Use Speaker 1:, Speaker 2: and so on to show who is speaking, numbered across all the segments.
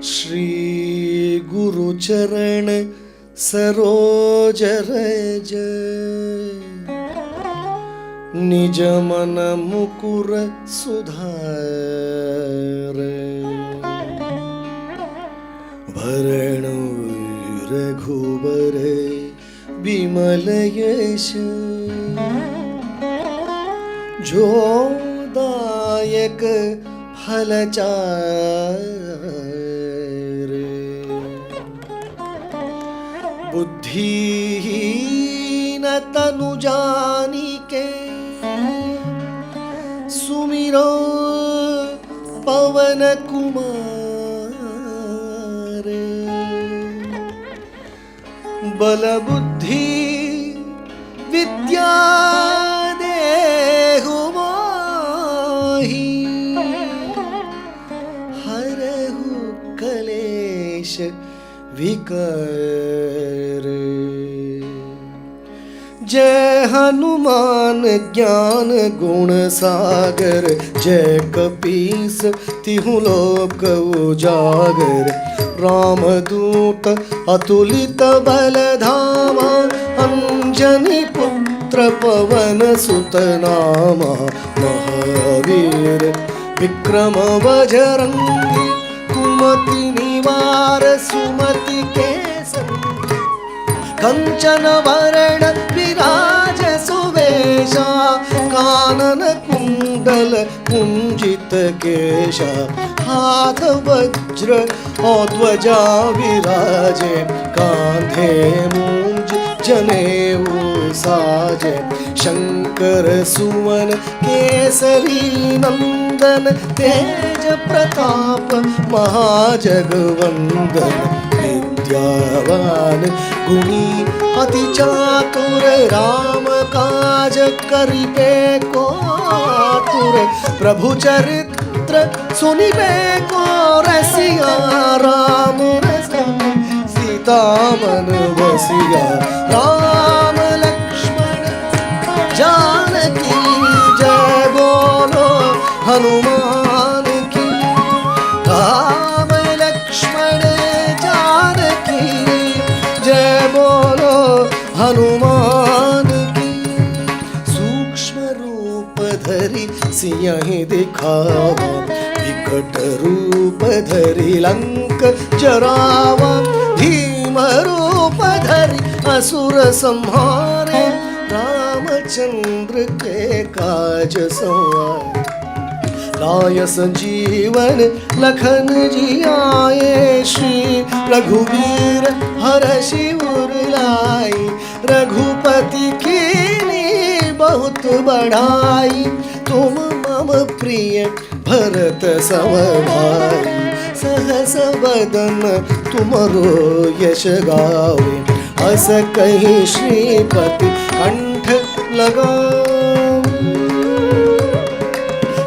Speaker 1: श्री गुरु चरण सरोज रज, निज मन मुकुर सुधार। भरण रघुबर विमल यश, जो दायक फलचार। बुद्धिहीन तनु जानिके, सुमिरो पवन कुमार। बल बुद्धि विद्या देहु मोहि, हरहु कलेश विकर। जय हनुमान ज्ञान गुण सागर, जय कपीस तिहु लोक उजागर। रामदूत अतुलित बल धामा, अंजनी पुत्र पवन सुत नामा। महावीर विक्रम बजरंगी, कुमति निवार सुमति के संगी। कंचन वरण विराज सुवेशा, कानन कुंडल कुंजित केशा। हाथ वज्र और ध्वजा विराजे, कांधे मूंज जनेऊ साजे। शंकर सुवन केसरी नंदन, तेज प्रताप महाजगवंदन। विद्यावान गुणी अति चातुर, राम काज करिबे को आतुर। प्रभु चरित्र सुनिबे को रसिया, राम रसिया सीता मन बसिया। राम लक्ष्मण जानकी जय बोलो हनुमान की। राम लक्ष्मण जानकी जय बोलो हनुमान की। सूक्ष्म रूप धरि सियहि दिखावा, विकट रूप धरि लंक जरावा। भीम रूप धरि असुर संहारे, रामचंद्र के काज सवारे। लाय संजीवन लखन जियाए, श्री रघुवीर हरषि उर लाए। रघुपति कीन्ही बहुत बढ़ाई, तुम मम प्रिय भरत सम भाई। सहस बदन तुमरो यश गावे, अस कहि श्रीपति कंठ लगावे।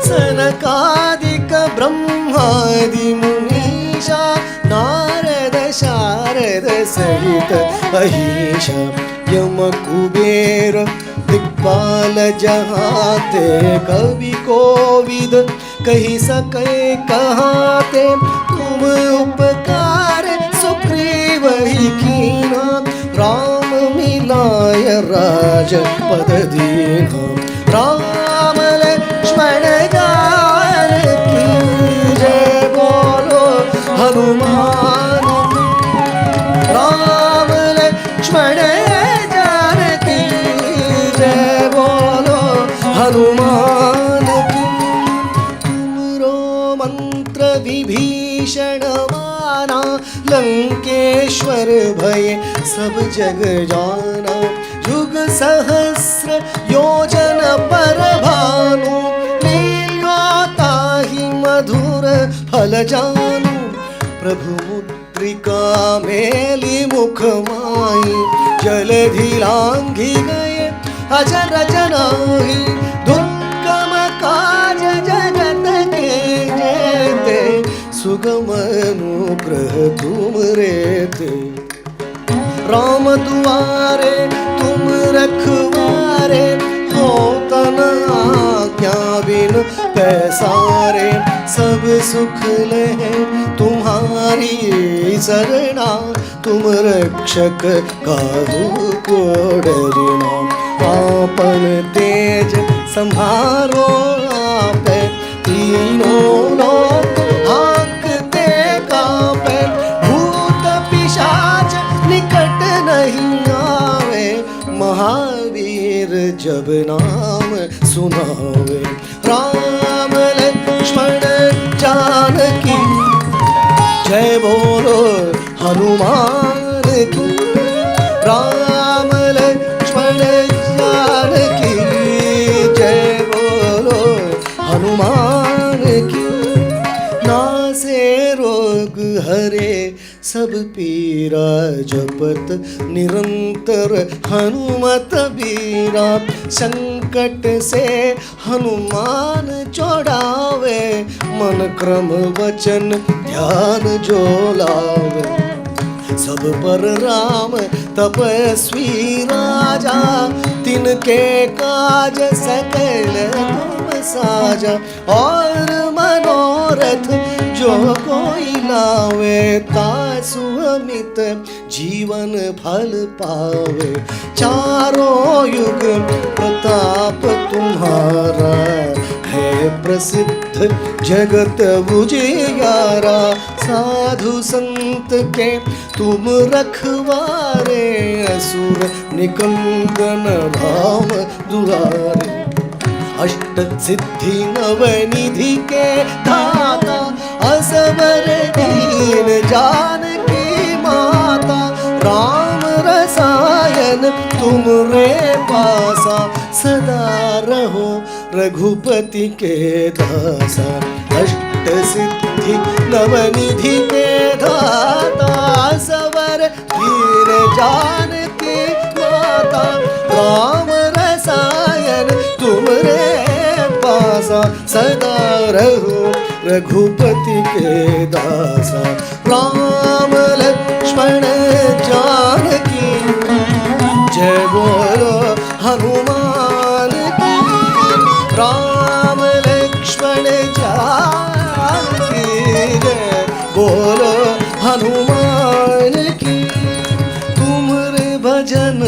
Speaker 1: सनकादिक ब्रह्मादि मुनीषा, नारद शारद सहित अहीशा। यम कुबेर दिक्पाल जहाते, कवि कोविद कही सके कहाते। तुम उपकार सुग्रीव ही कीना, राम मिलाय राजपद दीना। राम लक्ष्मण जानकी जय बोलो हनुमान। राम लक्ष्मण जानकी जय बोलो हनुमान की। तुमरो मंत्र विभीषण माना, लंकेश्वर भय सब जग जाना। युग सहस्र योजन पर भानु, लील्यो ताहि मधुर फल जानू। प्रभु मुद्रिका मेली मुख माई, जलधि लांघि गए अजर जनाहि। दुर्गम काज जगत के जेते, सुगम अनुग्रह तुम रेते। राम दुआरे तुम रखवारे, हो तना आज्ञा बिन पैसारे। सब सुख ले तुम्हारी सरना, तुम रक्षक काहू को डरना। आपन तेज संहारो आप, तीनों लोक हाँकते कांपे। भूत पिशाच निकट नहीं आवे, महावीर जब नाम सुनावे। राम लक्ष्मण जानकी जय बोलो हनुमान की। राम लक्ष्मण जानकी जय बोलो हनुमान की। नासे रोग हरे सब पीरा, जपत निरंतर हनुमत बीरा। संकट से हनुमान छोड़ावे, मन क्रम वचन ध्यान जो लावे। सब पर राम तपस्वी राजा, तिनके काज सकल तुम साजा। और मनोरथ जो कोई लावे, तासु अमित जीवन फल पावे। चारों युग प्रताप तुम्हारा, है प्रसिद्ध जगत उजियारा। साधु संत के तुम रखवारे, असुर निकंदन धाम दुआरे। अष्ट सिद्धि नवनिधि के दाता, असवर दीन जानकी माता। राम रसायन तुम रे पासा, सदा रहो रघुपति के दासा। अष्ट सिद्धि नवनिधि के दाता, सवर दीन जानकी माता। राम रसायन तुम रे पासा, सदा रहो रघुपति के दासा। राम लक्ष्मण जानकी जय बोलो हनुमान की। राम लक्ष्मण जानकी जय बोलो हनुमान की। तुमरे भजन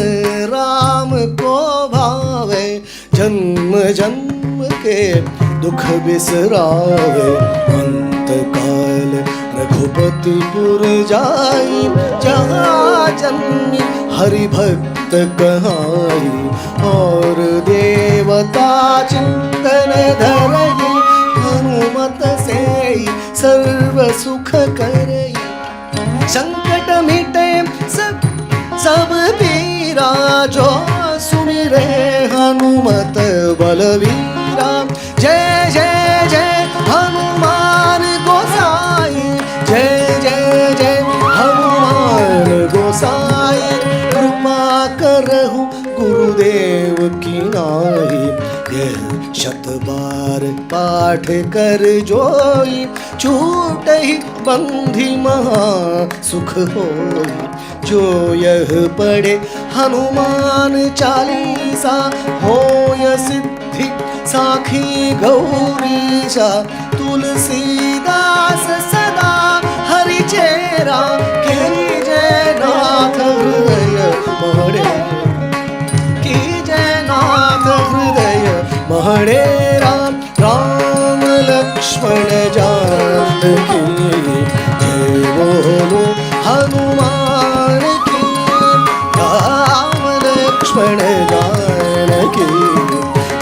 Speaker 1: राम को भावे, जन्म जन्म के दुख बिसरावे। अंत काल रघुपतिपुर जाई, जहाँ जन्मी हरि भक्त कहाई। और देवता चिंतन धरई, हनुमत से सर्व सुख करई। संकट मिटे सब पीरा, जो सुमिरे हनुमत बलवीरा। जय जय जय हनुमान गोसाई, जय जय जय हनुमान गोसाई। कृपा करहु गुरुदेव की नाई, यह शत बार पाठ कर जोई। छूटहि बंधि महा सुख होई, जो यह पढ़े हनुमान चालीसा। होय सिद्धि साखी गौरीशा, तुलसीदास सदा हरि चेरा। की जय नाथ हृदय महड़े, की जय नाथ हृदय महड़े। राम राम लक्ष्मण जानकी जय बोलो हनुमान की। राम लक्ष्मण जानकी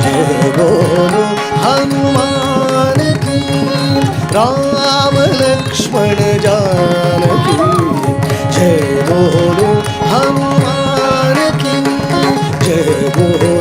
Speaker 1: जय बोलो हनुमान की। राम लक्ष्मण जानकी जय बोलो हनुमान की जय बोलो।